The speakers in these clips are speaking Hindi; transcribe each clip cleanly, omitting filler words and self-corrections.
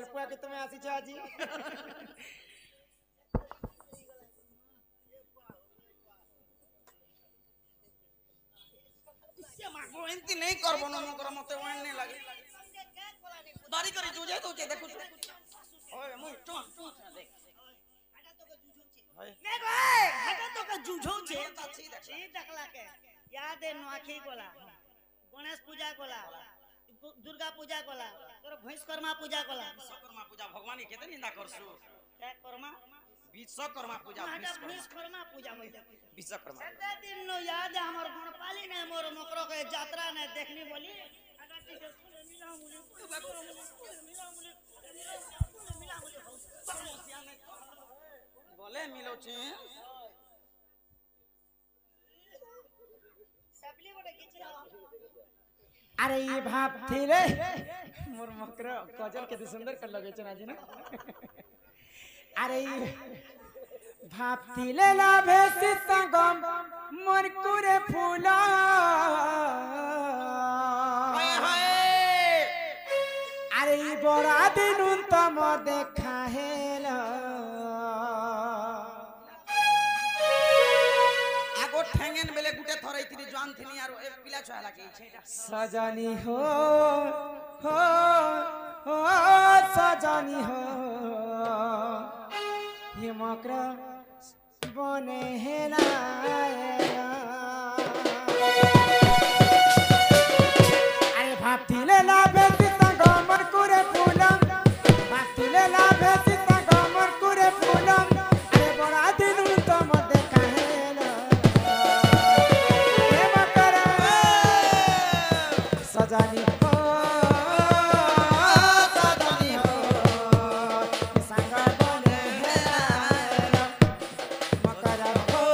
ମାଲପୁଆ କେ ତମେ ଆସିଛ ଆଜି ସେ ମାଗो ଏନ୍ତି ନେଇ କରବ ନ ମକର ମତେ ୱାନ୍ ନେ ଲାଗେ ବାରି କରି ଜୁଜେ ଦଉଛେ ଦେଖୁଛୁ ଓଏ ମୁଁ ଟୁ ଦେख ने भाई हटा तो का जुझौछे अच्छी देख ई देखला के याद है नोआखी कोला गणेश पूजा कोला दुर्गा पूजा कोला तोर भैंसकर्मा पूजा कोला विश्वकर्मा पूजा भगवान केते निंदा करसु क्या कर्मा विश्वकर्मा पूजा हटा भैंसकर्मा पूजा बोलते विश्वकर्मा सेते दिन नो याद है हमर गणपाली ने मोर मकरो के यात्रा ने देखनी बोली हटा ठीक है मिला मुझे मिला मुझे बोले मिलो छी सबली गोटे किछि अरे ये भाप थिले मोर मकर कजल केते सुंदर कर लगे छ आज ना अरे ये भाप थिले लाभे सितगम मोर कुरे फूला हाय हाय अरे ये बड़ा दिन तम देखा हेला आगो ठेंगेन बेले गुटे थरै थिनी जान थिनी आरो एक पिला छया लागे छेटा सजनी हो सजनी हो ये मकर बने हेला अरे भातिले लाभे सीतागमर कुरे फूलम भातिले लाभे सीतागमर कुरे फूलम अरे बड़ा दिन तम देखा हेला ये मकर सजनी हो सजनी हो संग बने हेला मकर हो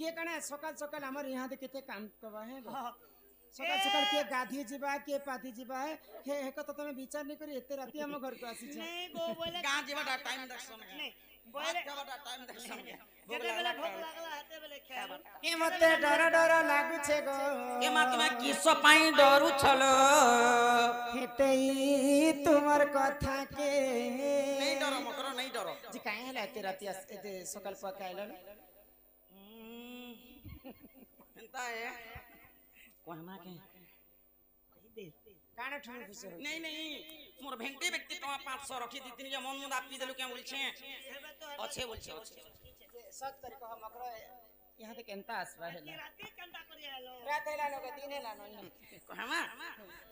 किए कने सकाल सकाल हमर यहाँ दे केते काम करबा है हाँ। सकाल सकाल के गाधी जीवा के पाती जीवा है हे कत तमे विचार नहीं करी एते राती हम घर को आसी छ नहीं गो बोले गां जेबाटा टाइम देखसन नहीं बोले बोले जेबाटा टाइम देखसन केते बेले भूख लागला हेते बेले खेब के मते डर डर लागु छे गो ए मा तुमे किस पाई डरू छलो हेते तुमर कथा के नहीं डरो मकर नहीं डरो जी काहे हला एते राती एते सकाल पकाइलो एंता है कहना के काने ठुनु खुश हो नहीं नहीं मोर भेंटी व्यक्ति टमा 500 रखी दी तीन जे मन मुदा पी देलु के बोलछे अच्छे बोलछे सच कर कह मकर यहाँ ते केनता आसबा है राती कंटा करी आलो रात हैला लोग दिन हैला नहीं कहमा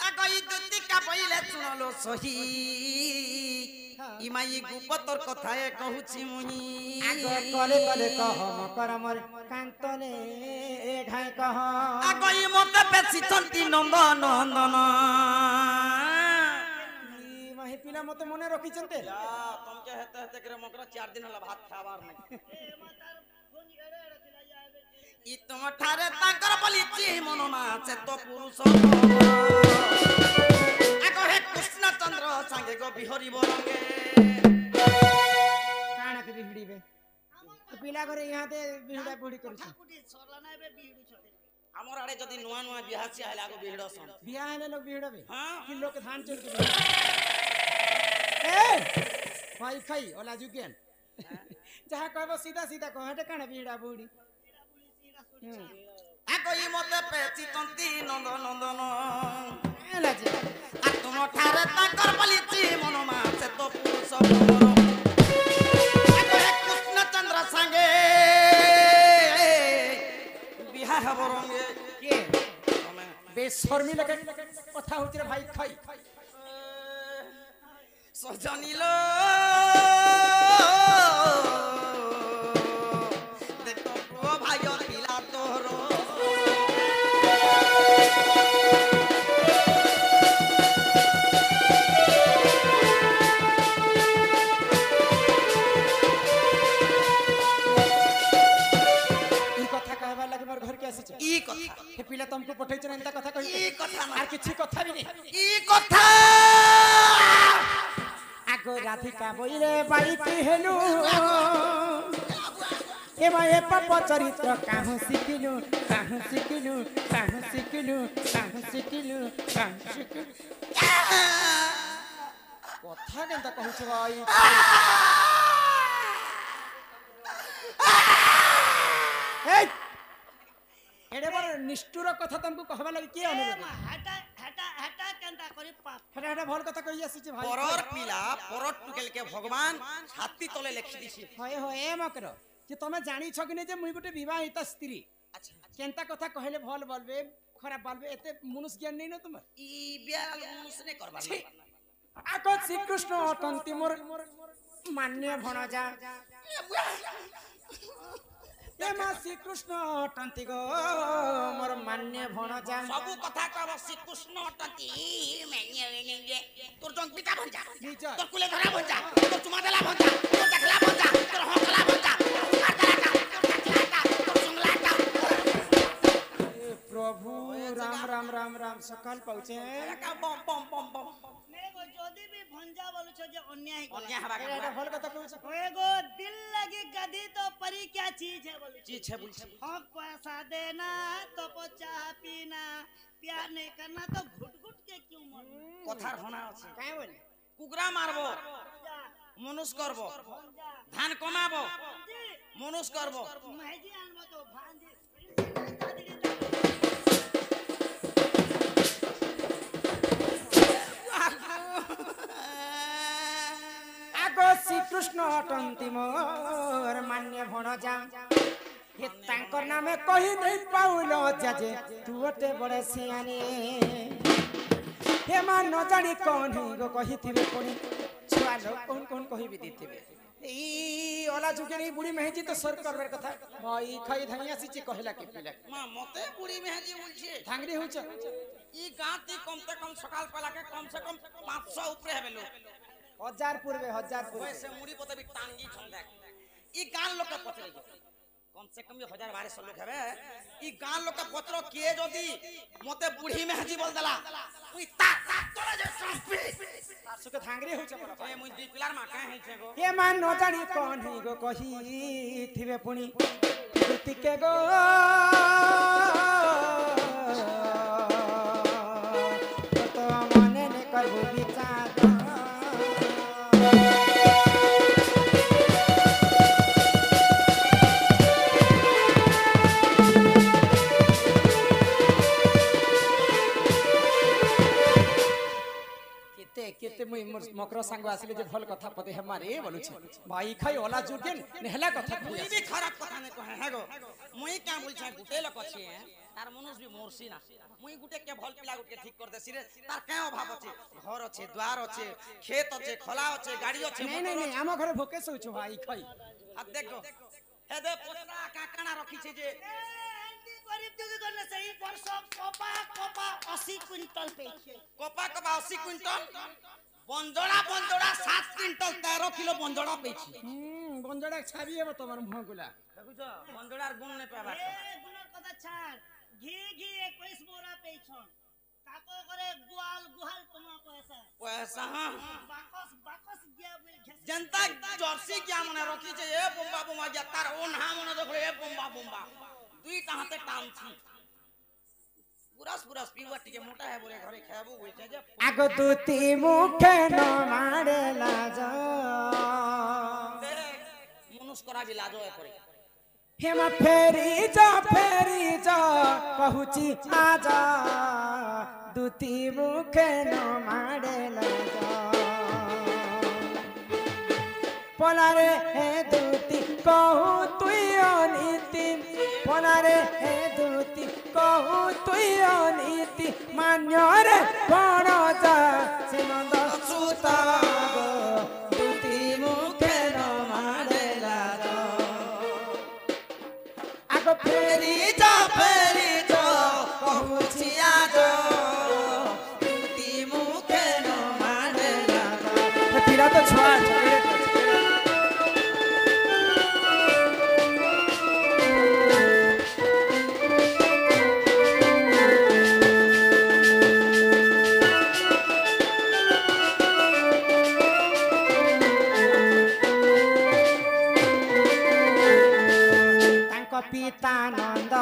आ गई दुती का पहिले सुनलो सही इमाई गुपतर कथाए कहूची मुही आगो कले कले कह मकर मोर कांतले घाय कह आ गई मते बेसी चंती नंदन नंदन मही पिला मते मने रखी चंते या तुम के हेते हेते करे मकर 4 दिन हला भात खाबार नहीं ए मातार फोन एड़े एड़े चिल्ला जावे इ तुम ठारे ताकर बलिची मनना से तो पुरुष आगो हे कृष्ण चंद्र संगे गो बिहरी बरंगे काना के बिहड़ी बे तो पिला करे यहाँ ते बिहड़ा बुड़ी करू छी कुटी सरला ना बे बीडू छदे हमर आड़े जदी नुआ नुआ बिहासी आइला आगो बिहड़ सन बियाह हेले लोग बिहड़ा बे हां किलो के धान चोर के ए भाई खाई ओला जुगेन जहाँ कहबो सीधा सीधा कह हटे काना बिहड़ा बुड़ी आगो इ मते पेची तंती नंदन नंदन एला जे आ तुम ठारे ताकर बलिची मनना से तो पुरुष आगो हे कृष्ण चंद्र संगे बिहार बरंगे के बेशर्मी लगे कथा होती रे भाई खाई सजनीलो देखो प्रो भाई पिला तोरो ई कथा कहबा लागे मोर घर के आसी छ ई कथा हे पिला तुमको पठै छ एंता कथा कहि ई कथा ना आर किछि कथा भी नहीं ई कथा आगो राधिका बोइले बाई की हेलु ए माए पाप चरित्र काहु सिकिलु काहु सिकिलु काहु सिकिलु काहु सिकिलु काहु सिकिलु कथा केनता कहू छ भाई ए एडे बर निष्ठुर कथा तुमको कहबा लागि के अनुरोध हटा हटा हटा कंटा करी पाप हटा हटा भल कथा कहि आसी छ भाई परर पिला परर टुकेल के भगवान छाती तले लिखि दिछि होय होय मकर कि तमे जानी छ कि नै जे मुई गुटे विवाहित स्त्री अच्छा केनता कथा कहले भल बोलबे खराब बोलबे एते मनुष्य ज्ञान नै न तुम ई बियाल मनुष्य ने करबा आको श्री कृष्ण अटंती मोर मान्य भणजा ए मा श्री कृष्ण अटंती गो मोर मान्य भणजा सबु कथा कहब श्री कृष्ण अटंती मेने मेने तोर जंग पिता भंजा निज तोर कुले धरा भंजा तोर चुमा देला भंजा तोर देखला भंजा तोर हकला भंजा तोर दलाटा तोर देखलाटा तोर सुंगलाटा ए प्रभु राम राम राम राम सकाल पहुंचे का बम बम बम बम एगो जोदी भी भंजा बोलु छ जे अन्याय अन्य हवा एटा का भल कथा कहू छ एगो दिल लगी गधी तो परी क्या चीज है बोलु चीज है बुझ हक पैसा देना तो चाह पीना प्यार नहीं करना तो घुट घुट के क्यों मरना কথার হনা আছে काहे बोल কুকুরা মারবো भंजा মনুষ করব भंजा ধান কমাবো जी মনুষ করব महजी आनबो तो भांजी आको श्री कृष्ण अटंती मोर मान्य भणजा ये तांकर नामे कहि नहीं पाउलो जाजे तू अटे बड़े सियानी हे मा न जानी कौन ही गो कहिथिबे कोनी छुआ लोग कौन कौन कहि भी दिथिबे ई ओला जुगे नहीं बुढ़ी मेहजी तो सर करबर कथा भाई खाई धनिया सिची कहला के पिला মা মতে বুড়ি মেহাজি বলছে धांगरी होछ ই গাঁতি কমতে কম সকাল পেলাকে কম সে কম 500 উপরে হবে লোক हजार पूर्वे ওই সে মুড়ি পতে বি টাঙ্গি ছন দেখ ই গান লোকে পচরে গেছে कम से कम 1000-1200 लोग हेबे ई गां लोग का पत्र किए जदी मते बुढ़ी में हजी बोल दला उई ता तोरा जे संपी सासु के थांगरी हो चपल ए मुई दी पिलार मा काहे है छे गो ये मान न जानी कौन ही गो कही थिवे पुनी के गो तो मने ने करबो विचार केते मुई मकर संग आसिले जे भल कथा पते हे मारे बोलु छ भाई खाई ओला जुगेन नेहला कथा मुई भी खराब कथा ने कहे है गो मुई क्या बोल छ गुटे लोग अछि तार मनुष्य भी मोरसी ना मुई गुटे के भल पिला गुटे ठीक कर देसी रे तार के अभाव अछि घर अछि द्वार अछि खेत अछि खला अछि गाड़ी अछि नहीं नहीं नहीं हम घर भोके सोच भाई खाई आ देखो हे दे पोता काकणा रखी छे जे गरीब दुखी करने से ही वर्ष कोपा 80 क्विंटल पे कोपा 80 क्विंटल बंजोड़ा 7 क्विंटल 13 किलो बंजोड़ा पेछि बंजड़ा छाबी हेबो तमर मुह गुला देखुछ बंजोड़ार गुण नै पाबा ए गुणर कथा छाड़ घी 21 बोरा पेछन काको करे गुहाल तमा पैसा हां बाकस गया बोल घेस जनता जर्सी क्या मने रखी छे ए बम्बा जा तार ओन्हा मने देखो ए बम्बा दुई हाथे टान छी पुरास पीवा टिके मोटा है बोले घरे खाबो होई छे जे आगो दुती मुखे न मारे लाज मनुष्य करा भी लाजो है करे हेमा फेरी जा कहूची आजा दुती मुखे न मारे लाज पोलारे हे दुती कहू तुई अनीति पोलारे हे दुती कहू तुई अनीति मान्यरे बण जा सिनंद सुता दुती मुखे न मारे लाज आगो फेरी जा कहूची आजा दुती मुखे न मारे लाज पीड़ा तो छुआ पितानंद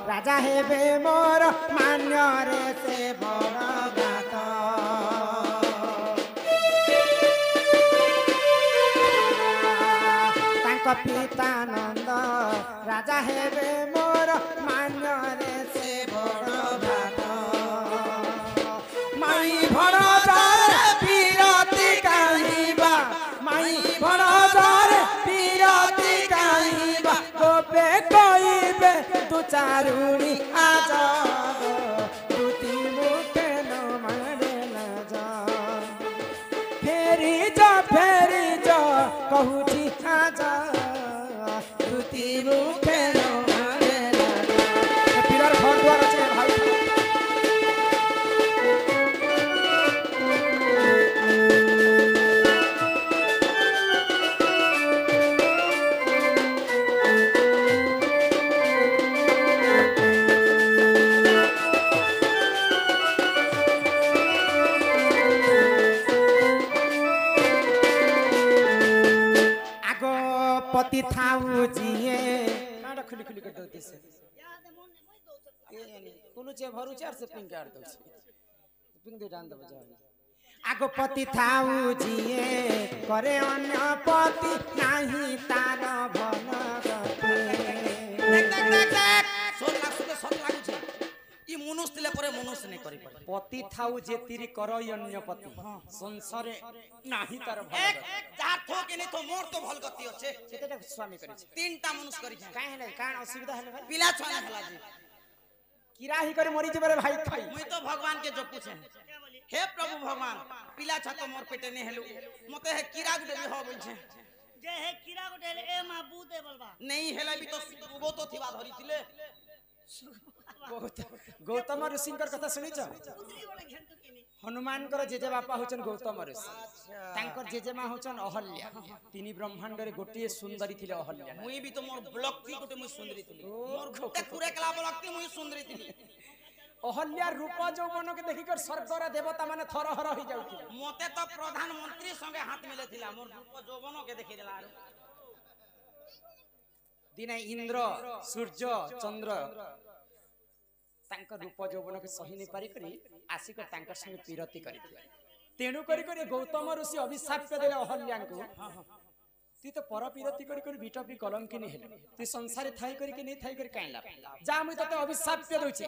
राजा हेबे मोर मान्य रे से बड़ गात तांको पितानंद राजा हेबे मोर मान्य रे से बड़ गात माई भड़ पीरती काहिबा माई भड़ पीरती काहिबा गोपे कइबे तू चारुणी आजा दुती मुखे न मारे लाज फेरी जा कहूची आजा दुती मुखे न मारे लाज पिलर घर द्वार আছে भाई पति थाऊ जिए काडा खुली कर देते से याद मन नहीं दो ये यानी कुनु चे भरु चार से पिंग काट दो पिंग दे डांद बजा आगो पति थाऊ जिए करे अन्य पति नाही तार भन गते देख सोल लाख सुते 7 लागु छे ई मनुष्य दिले परे मनुष्य नै करि पारे पति थाऊ जे तिरी करई अन्य पति संसारे नाही तार भन एक चार थो के नै तो मोर तो भल गति होछे सेटा स्वामी करि छे तीनटा मनुष्य करि छे काहे नै कान असुविधा हले भाई पिला छाने हला जी किराही करे मरि जेबे रे भाई खाई मुई तो भगवान के जपु छे हे प्रभु भगवान पिला छ तो मोर पेटे नै हेलु मते हे कीड़ा गुडे हो बोल छे जे हे कीड़ा गुडे ए मा बूदे बोलबा नहीं हेला भी तो वो तो थिबा धरि थिले गौतम ऋषिंकर कथा सुनी छ उतरी वाला घेंटू के नहीं हनुमानकर जेजे बापा होचन गौतम ऋषि तांकर जेजेमा होचन अहल्या तिनी ब्रह्मांड रे गोटिए सुंदरी थिले अहल्या मुई भी तो मोर ब्लॉक थी गोटे मुई सुंदरी थी मोर गोटे पूरे कला ब्लॉक थी मुई सुंदरी थी अहल्या रूप यौवन के देखि कर स्वर्गर देवता माने थरहर हो जाउथिले मते तो प्रधानमंत्री संगे हाथ मिले थिला मोर रूप यौवन के देखि देला दिने इंद्र सूर्य चंद्र तांकर रूप यौवन के सही नहीं पारी करी आसिक तांकर संगे पीरती करिथिले तेणु करी गौतम ऋषि अभिशाप देले अहल्या को ती तो पर पीरती करी बिटपी कलंकिनी हेले ती संसारी थाई करी कि नहीं थाई करी काइला जा मुई तते अभिशाप दोछि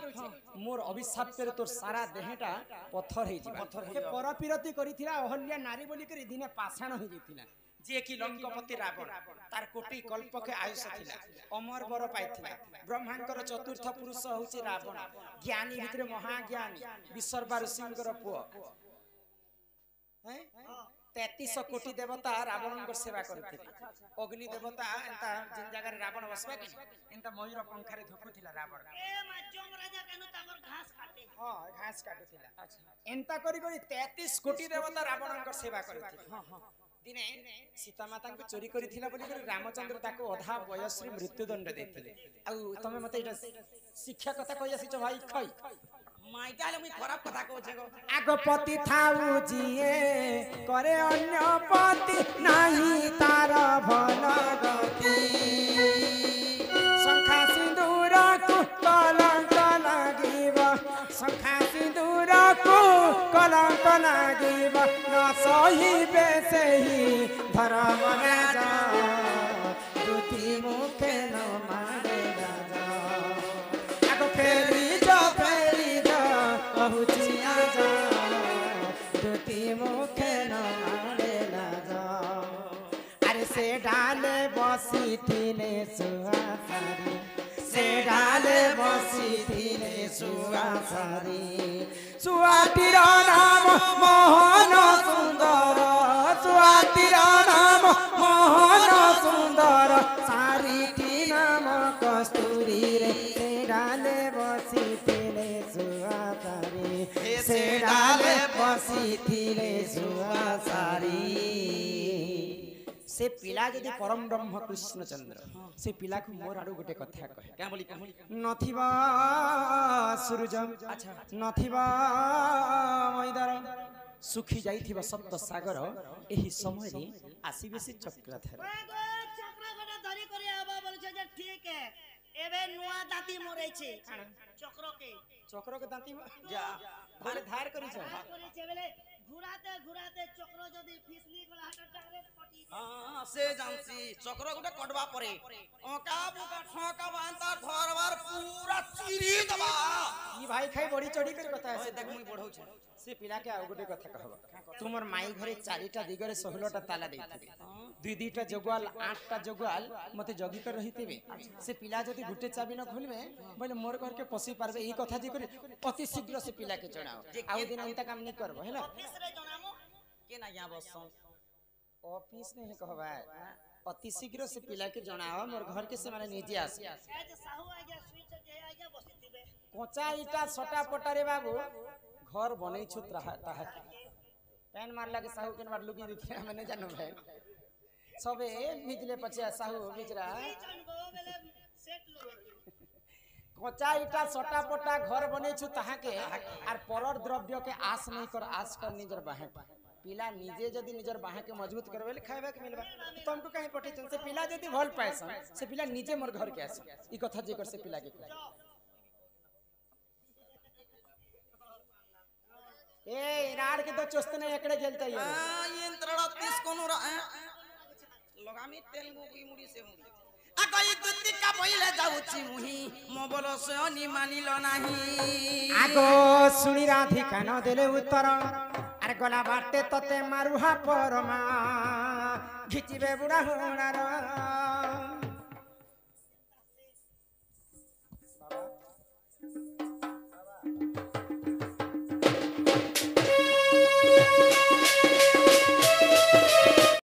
मोर अभिशाप रे तोर सारा देहटा पत्थर हे जिबा के पर पीरती करिथिला अहल्या नारी बोली करी दिने पाषाण हो जिथिला जे कि लंकापति रावण तार कोटि कल्प के आयुष थिला अमर बर पाइथिला ब्रह्मांकर चतुर्थ पुरुष होछि रावण ज्ञानी भितरे महाज्ञानी विश्वरवा ऋषिंकर पुओ हैं 33 कोटी देवता रावणंकर सेवा करथिले अग्नि देवता एंता जिन जगह रावण बसबा कि एंता मयूर पंखारे धुकुथिला रावण ए माचोंग राजा केनु ताकर घास काटे हां घास काटुथिला अच्छा एंता करी 33 कोटी देवता रावणंकर सेवा करथिले हां हां दिने सीता माता को चोरी करिथिला बोली कर रामचंद्र ताको अधा बयस रे मृत्युदंड देथिले आ तमे मते एटा शिक्षा कथा कहि आसी छ भाई खई माइटा ले मुई खराब कथा कहू छे गो आगो पति थाउ जिए करे अन्य पति नाही तार भल गति शंखा सिंदूर को कलंक लागिब शंखा सिंदूर को कलंक लागिब न सही बेसही धर्म राजा दुति मुखे न मारे राजा आगो फेरी पहुँचिया जा दुति मुखे न मारे जा अरे से डाले बसी थिले सुहासारी से डाले बसी थिले सुहासारी सुहातीर नाम मोहन सुंदर सुहातीर नाम मोहन सुंदर सारीटी नाम कस्तूरी रे से डाले बसी थिले सुहासारी से डाले बसी थिले सुहासारी से पिला जदि परम ब्रह्म कृष्ण चंद्र से पिला को मोर आडू गोटे कथा कहे क्या बोली नथिबा सूरज अच्छा नथिबा मैदार सुखी जाइथिबा सप्त सागर एही समय रे आसीबे से चक्रधर चक्र गडा धरी करे आबा बोल जे ठीक है एबे नुआ दाती मरे छे चक्र के दांती जा बोले धार करी छ करे छे बेले घुराते घुराते चक्र जदी फिसली गला हटा डायरेक्ट पटी हां से जानसी चक्र गुटे कटबा परे ओका बुका ठोका बांता घरबार पूरा चिरी दबा ई भाई खाई बड़ी चढ़ी कर कथा है देख मुई बढ़ौ छ से पिला के आ गोटे कथा कहबा तुमर माई घरे 4टा दिगरे 16टा ताला देइथिबे दुई दुईटा जगवाल 8टा जगवाल मते जगी कर रहितिबे से पिला जदी गुटे चाबी न खोलबे बोले मोर घर के पसी पारबे ई कथा जी करे अति शीघ्र से पिला के जणाओ आ दिन अंत काम नहीं करबो हैला ऑफिस रे जणामो के ना यहाँ बसो ऑफिस नहीं कहबा अति शीघ्र से पिला के जणाओ मोर घर के से माने निजे आसी ए जे साहू आ गया स्विच के आ गया बसितिबे कोचा इटा छोटा पटा रे बाबू घर बनै छु ताहा पैन मार लगे साहू के बार लुकी दिखिया मैंने जानो भाई सबे मिजले पछिया साहू मिजरा जानबो बेले सेट लो कोचा इटा छोटा पटा घर बनै छु ताहा के आर परर द्रव्य के आस नहीं कर आस कर निजर बाहे पिला निजे जदी निजर बाहे के मजबूत करबे खाइबा के मिलबा तुमको कहीं पटे चल से पिला जदी भल पाएस से पिला निजे मोर घर के आस ई कथा जे कर से पिला के ए राड के तो चोस्त नहीं एकड़े गेलता ये ये इंद्रड़ा 30 कोन लगामी तेलुगु की मुड़ी से मुड़ी आगई दुत्ती का पहिले जाउची मुही मो बोलो से अनि मानिलो नाही आगो सुनी राधिका न देले उत्तर अरे गला बाटे तते मारुहा परमा घिचिबे बुढ़ा हुनार